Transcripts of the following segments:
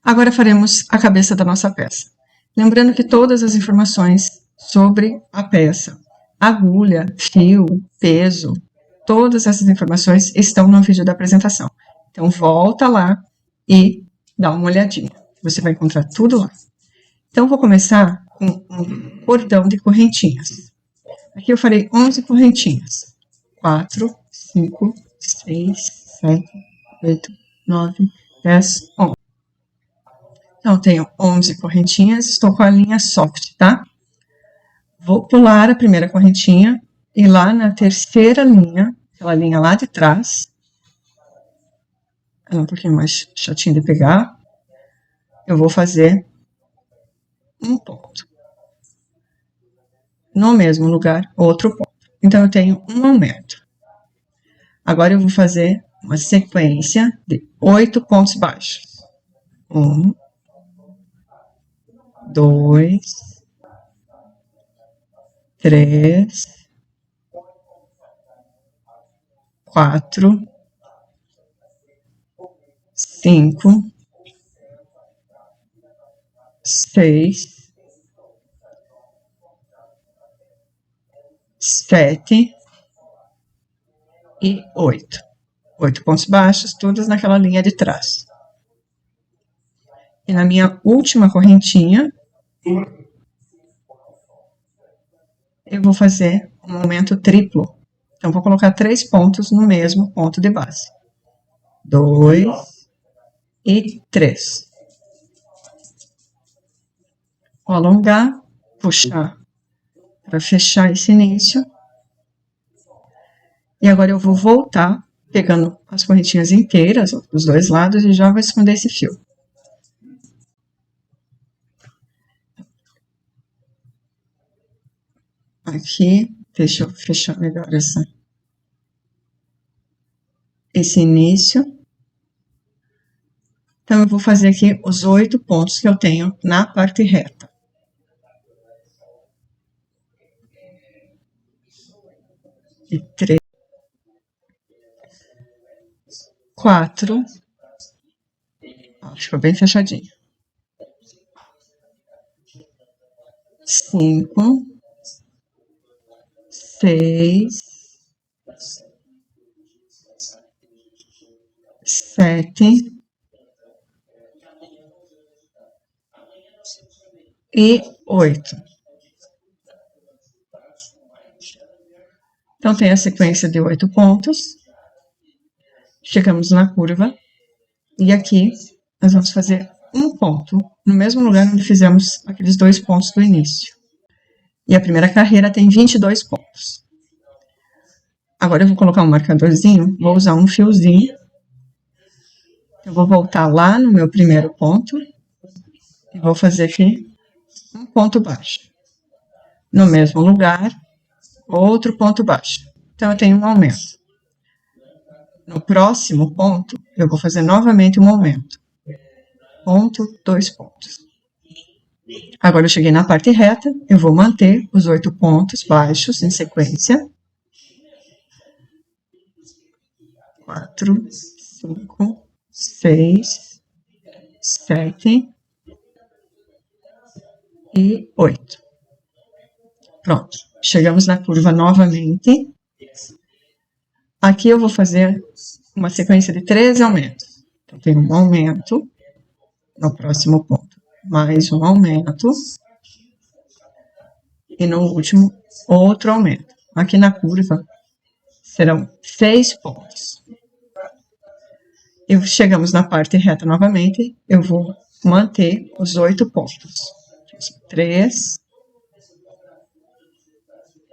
Agora faremos a cabeça da nossa peça. Lembrando que todas as informações sobre a peça, agulha, fio, peso, todas essas informações estão no vídeo da apresentação. Então, volta lá e dá uma olhadinha. Você vai encontrar tudo lá. Então, vou começar com um cordão de correntinhas. Aqui eu farei 11 correntinhas. 4, 5, 6, 7, 8, 9, 10, 11. Então, eu tenho 11 correntinhas, estou com a linha soft, tá? Vou pular a primeira correntinha e lá na terceira linha, aquela linha lá de trás, ela é um pouquinho mais chatinha de pegar, eu vou fazer um ponto. No mesmo lugar, outro ponto. Então, eu tenho um aumento. Agora, eu vou fazer uma sequência de 8 pontos baixos. 1, 2, 3, 4, 5, 6, 7 e 8. 8 pontos baixos, todas naquela linha de trás. E na minha última correntinha, eu vou fazer um aumento triplo. Então, vou colocar 3 pontos no mesmo ponto de base. 2 e 3. Vou alongar, puxar para fechar esse início. E agora eu vou voltar, pegando as correntinhas inteiras, dos dois lados, e já vou esconder esse fio. Aqui, deixa eu fechar melhor esse início. Então, eu vou fazer aqui os 8 pontos que eu tenho na parte reta. E 3, 4, ficou bem fechadinho. 5, 6, 7 e 8. Então, tem a sequência de 8 pontos. Chegamos na curva. E aqui, nós vamos fazer um ponto, no mesmo lugar onde fizemos aqueles 2 pontos do início. E a primeira carreira tem 22 pontos. Agora, eu vou colocar um marcadorzinho, vou usar um fiozinho. Eu vou voltar lá no meu primeiro ponto. E vou fazer aqui um ponto baixo. No mesmo lugar, outro ponto baixo. Então, eu tenho um aumento. No próximo ponto, eu vou fazer novamente um aumento. Ponto, 2 pontos. Agora, eu cheguei na parte reta, eu vou manter os 8 pontos baixos em sequência. 4, 5, 6, 7 e 8. Pronto, chegamos na curva novamente. Aqui eu vou fazer uma sequência de 13 aumentos. Então, tem um aumento no próximo ponto, mais um aumento, e no último, outro aumento. Aqui na curva, serão 6 pontos. E chegamos na parte reta novamente, eu vou manter os 8 pontos. 3,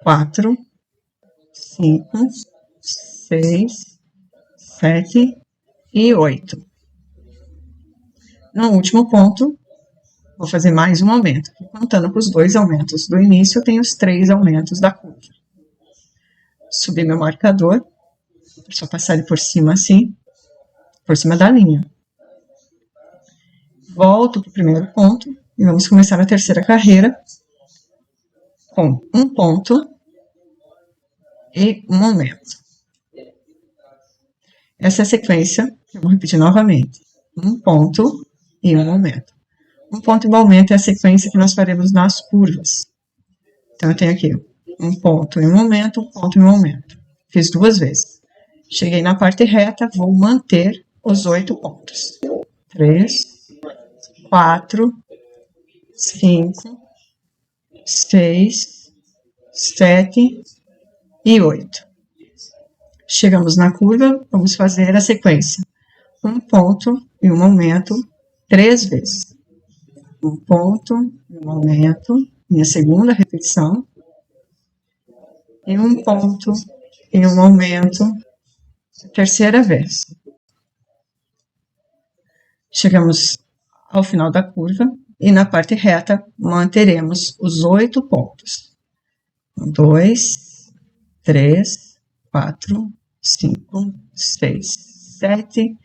4, 5, 6, 7 e 8. No último ponto, vou fazer mais um aumento. Contando com os 2 aumentos do início, eu tenho os 3 aumentos da curva. Subir meu marcador, só passar ele por cima assim, por cima da linha. Volto para o primeiro ponto e vamos começar a terceira carreira com um ponto e um aumento. Essa é a sequência, eu vou repetir novamente. Um ponto, e um aumento. Um ponto e um aumento é a sequência que nós faremos nas curvas. Então, eu tenho aqui um ponto e um aumento, um ponto e um aumento. Fiz 2 vezes. Cheguei na parte reta, vou manter os 8 pontos. 3, 4, 5, 6, 7 e 8. Chegamos na curva, vamos fazer a sequência. Um ponto e um aumento 3 vezes. Um ponto e um aumento, minha segunda repetição. E um ponto e um aumento, terceira vez. Chegamos ao final da curva e na parte reta manteremos os 8 pontos. 2, 3, 4, 5, 6, 7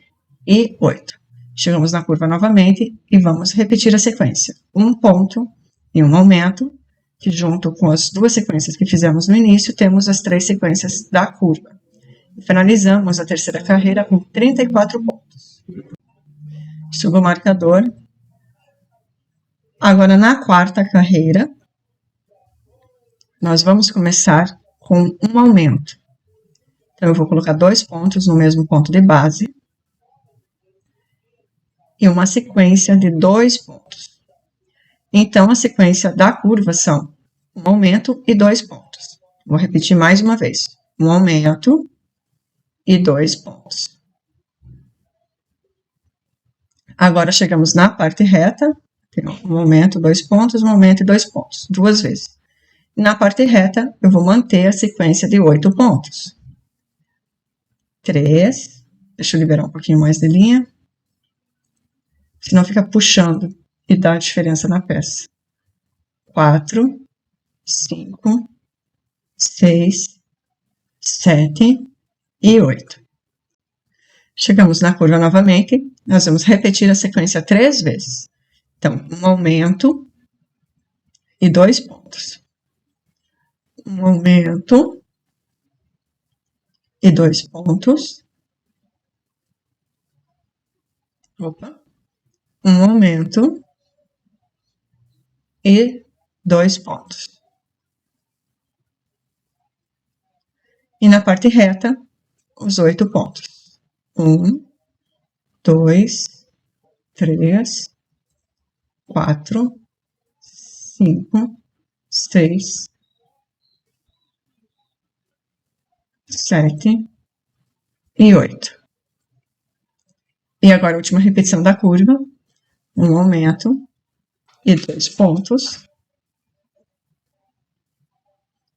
e 8. Chegamos na curva novamente e vamos repetir a sequência. Um ponto e um aumento, que junto com as 2 sequências que fizemos no início, temos as 3 sequências da curva. E finalizamos a terceira carreira com 34 pontos. Subo o marcador. Agora, na quarta carreira, nós vamos começar com um aumento. Então, eu vou colocar 2 pontos no mesmo ponto de base e uma sequência de 2 pontos. Então, a sequência da curva são um aumento e 2 pontos. Vou repetir mais uma vez. Um aumento e 2 pontos. Agora, chegamos na parte reta. Um aumento, 2 pontos, um aumento e 2 pontos. 2 vezes. Na parte reta, eu vou manter a sequência de 8 pontos. 3. Deixa eu liberar um pouquinho mais de linha. Senão fica puxando e dá diferença na peça. 4, 5, 6, 7 e 8. Chegamos na curva novamente, nós vamos repetir a sequência 3 vezes. Então, um aumento e 2 pontos. Um aumento e 2 pontos. Opa. Um aumento e 2 pontos. E na parte reta, os 8 pontos. 1, 2, 3, 4, 5, 6, 7 e 8. E agora a última repetição da curva. Um aumento e 2 pontos.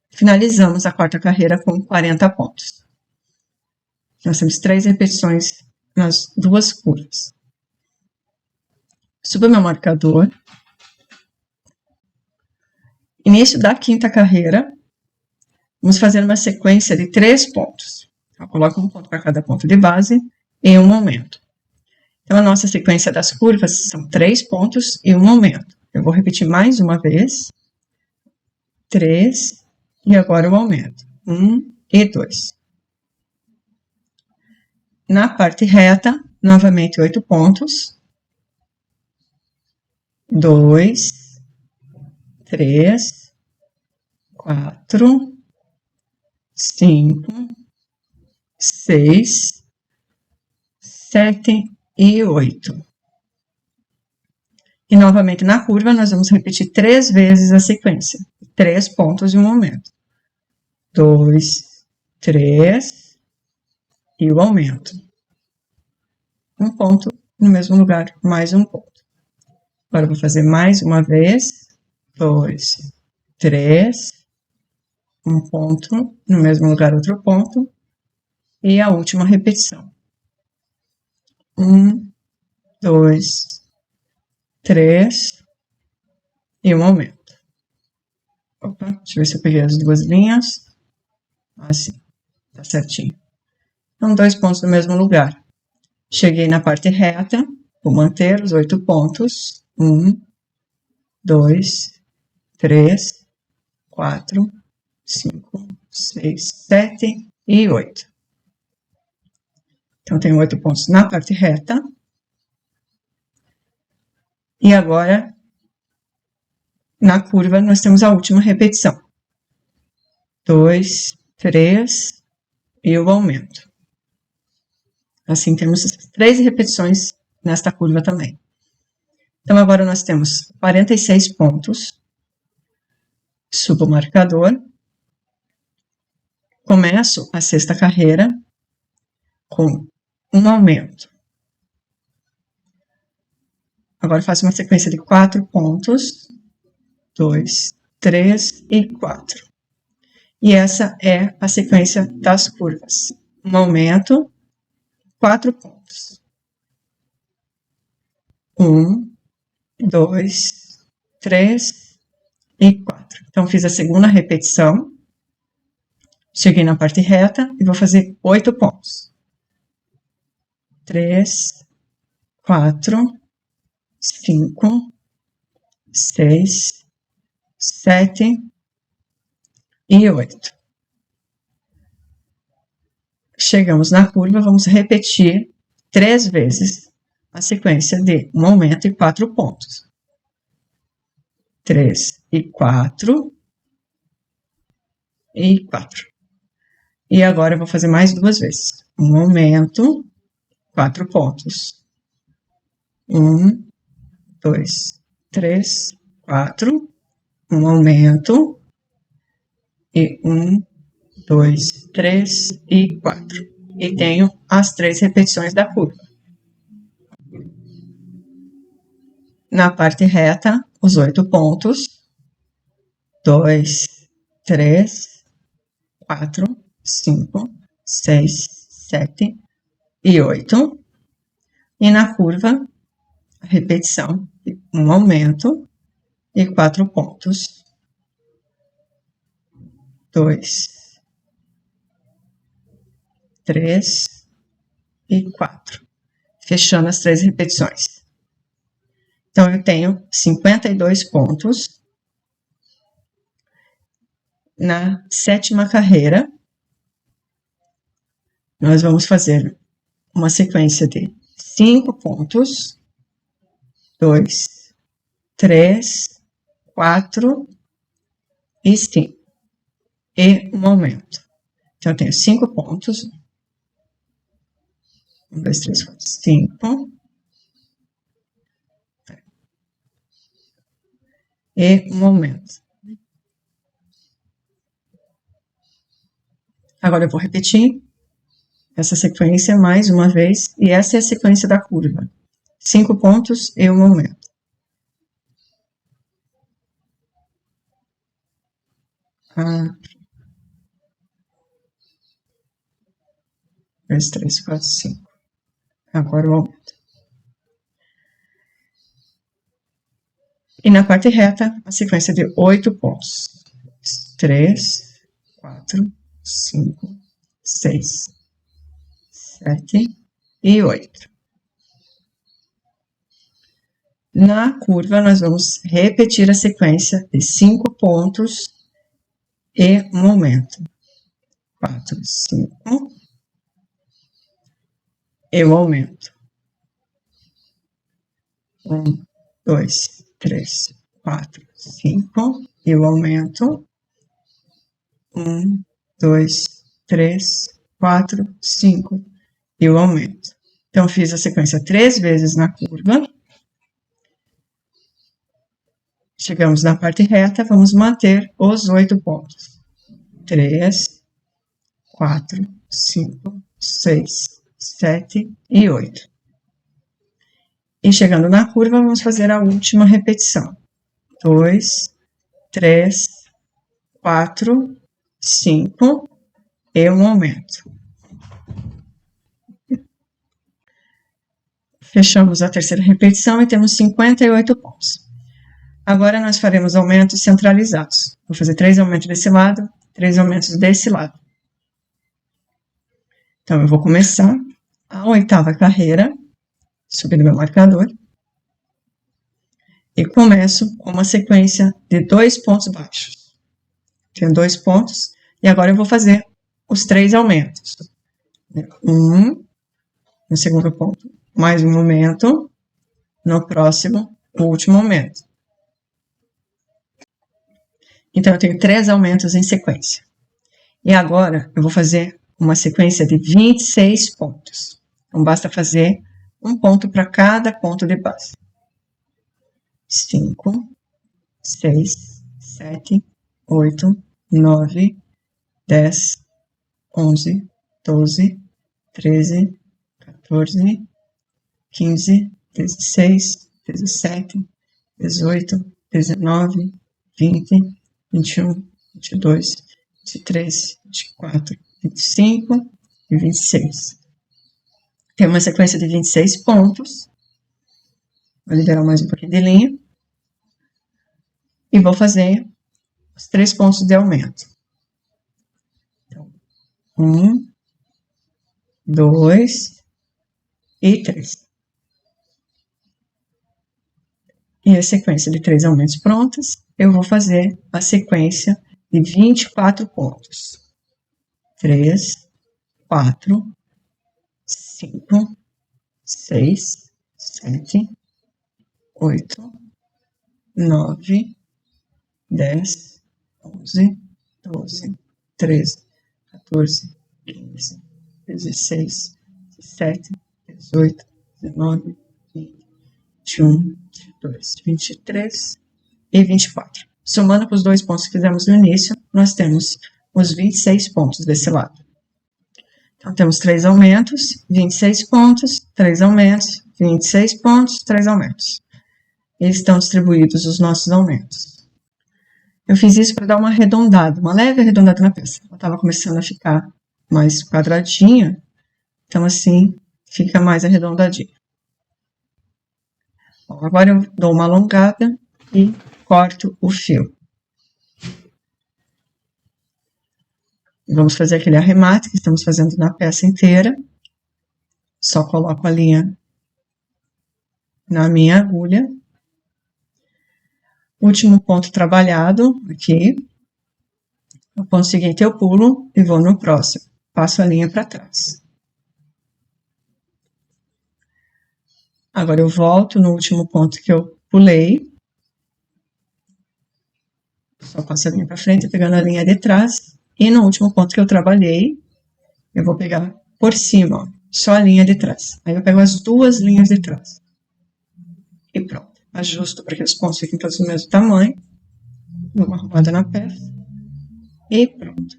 Finalizamos a quarta carreira com 40 pontos. Nós temos 3 repetições nas 2 curvas. Subo meu marcador. Início da quinta carreira, vamos fazer uma sequência de 3 pontos. Eu coloco um ponto para cada ponto de base e um aumento. Então, a nossa sequência das curvas são 3 pontos e um aumento. Eu vou repetir mais uma vez. 3 e agora o aumento. 1 e 2. Na parte reta, novamente 8 pontos. 2, 3, 4, 5, 6, 7 e 8. E novamente na curva, nós vamos repetir 3 vezes a sequência. 3 pontos e um aumento. 2, 3 e o aumento. Um ponto no mesmo lugar, mais um ponto. Agora eu vou fazer mais uma vez. 2, 3, um ponto, no mesmo lugar outro ponto. E a última repetição. 1, 2, 3 e um aumento. Opa, deixa eu ver se eu peguei as 2 linhas. Assim, tá certinho. Então, 2 pontos no mesmo lugar. Cheguei na parte reta, vou manter os 8 pontos. 1, 2, 3, 4, 5, 6, 7 e 8. Então, tenho 8 pontos na parte reta. E agora, na curva, nós temos a última repetição. 2, 3 e o aumento. Assim, temos 3 repetições nesta curva também. Então, agora nós temos 46 pontos. Subo o marcador. Começo a sexta carreira com um aumento. Agora faço uma sequência de 4 pontos. 2, 3 e 4. E essa é a sequência das curvas. Um aumento, 4 pontos. 1, 2, 3 e 4. Então, fiz a segunda repetição. Cheguei na parte reta e vou fazer 8 pontos. 3, 4, 5, 6, 7 e 8. Chegamos na curva, vamos repetir 3 vezes a sequência de um aumento e 4 pontos. 3 e 4 e 4. E agora eu vou fazer mais 2 vezes. Um aumento, 4 pontos. 1, 2, 3, 4. Um aumento. E 1, 2, 3 e 4. E tenho as 3 repetições da curva. Na parte reta, os 8 pontos. 2, 3, 4, 5, 6, 7 e 8. E na curva, a repetição, um aumento e 4 pontos. 2, 3 e 4. Fechando as 3 repetições. Então, eu tenho 52 pontos. Na 7ª carreira, nós vamos fazer uma sequência de 5 pontos, 2, 3, 4 e 5, e um aumento. Então, eu tenho 5 pontos, 1, 2, 3, 4, 5, e um aumento. Agora eu vou repetir essa sequência mais uma vez, e essa é a sequência da curva. 5 pontos e um aumento. Um, 2, 3, 4, 5. Agora o aumento. E na parte reta, a sequência de 8 pontos. 3, 4, 5, 6, 7 e 8. Na curva, nós vamos repetir a sequência de 5 pontos e um aumento. 4, 5 e o aumento. 1, 2, 3, 4, 5 e o aumento. 1, 2, 3, 4, 5 e o aumento. Então, fiz a sequência 3 vezes na curva. Chegamos na parte reta, vamos manter os 8 pontos. 3, 4, 5, 6, 7 e 8. E chegando na curva, vamos fazer a última repetição. 2, 3, 4, 5 e um aumento. Fechamos a terceira repetição e temos 58 pontos. Agora, nós faremos aumentos centralizados. Vou fazer 3 aumentos desse lado, 3 aumentos desse lado. Então, eu vou começar a 8ª carreira, subindo meu marcador, e começo com uma sequência de 2 pontos baixos. Tenho 2 pontos, e agora eu vou fazer os 3 aumentos. 1, no segundo ponto, mais um aumento, no próximo, o último aumento. Então, eu tenho 3 aumentos em sequência. E agora, eu vou fazer uma sequência de 26 pontos. Então, basta fazer um ponto para cada ponto de base. 5, 6, 7, 8, 9, 10, 11, 12, 13, 14, 15, 16, 17, 18, 19, 20, 21, 22, 23, 24, 25 e 26. Tem uma sequência de 26 pontos. Vou liberar mais um pouquinho de linha. E vou fazer os 3 pontos de aumento. Então, 1, 2 e 3. E a sequência de 3 aumentos prontas, eu vou fazer a sequência de 24 pontos. 3, 4, 5, 6, 7, 8, 9, 10, 11, 12, 13, 14, 15, 16, 17, 18, 19, 20, 21, 22, 23 e 24. Somando com os 2 pontos que fizemos no início, nós temos os 26 pontos desse lado. Então, temos 3 aumentos, 26 pontos, 3 aumentos, 26 pontos, 3 aumentos. E estão distribuídos os nossos aumentos. Eu fiz isso para dar uma arredondada, uma leve arredondada na peça. Ela estava começando a ficar mais quadradinha, então assim fica mais arredondadinha. Bom, agora eu dou uma alongada e corto o fio. Vamos fazer aquele arremate que estamos fazendo na peça inteira. Só coloco a linha na minha agulha. Último ponto trabalhado aqui. No ponto seguinte eu pulo e vou no próximo. Passo a linha para trás. Agora eu volto no último ponto que eu pulei. Só passo a linha para frente, pegando a linha de trás. E no último ponto que eu trabalhei, eu vou pegar por cima, ó, só a linha de trás. Aí eu pego as 2 linhas de trás. E pronto. Ajusto para que os pontos fiquem todos do mesmo tamanho. Dou uma arrumada na peça. E pronto.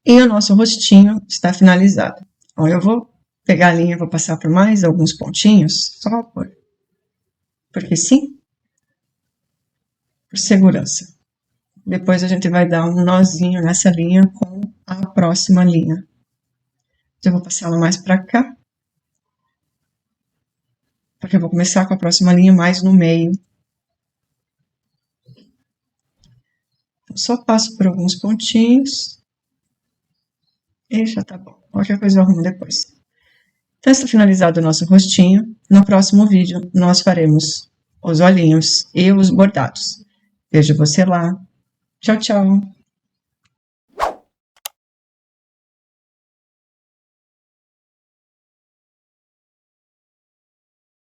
E o nosso rostinho está finalizado. Então, eu vou pegar a linha, vou passar por mais alguns pontinhos, só porque sim, por segurança. Depois a gente vai dar um nozinho nessa linha com a próxima linha. Eu vou passar ela mais para cá, porque eu vou começar com a próxima linha mais no meio. Então, só passo por alguns pontinhos e já tá bom. Qualquer coisa eu arrumo depois. Então, está finalizado o nosso rostinho. No próximo vídeo, nós faremos os olhinhos e os bordados. Vejo você lá. Tchau, tchau!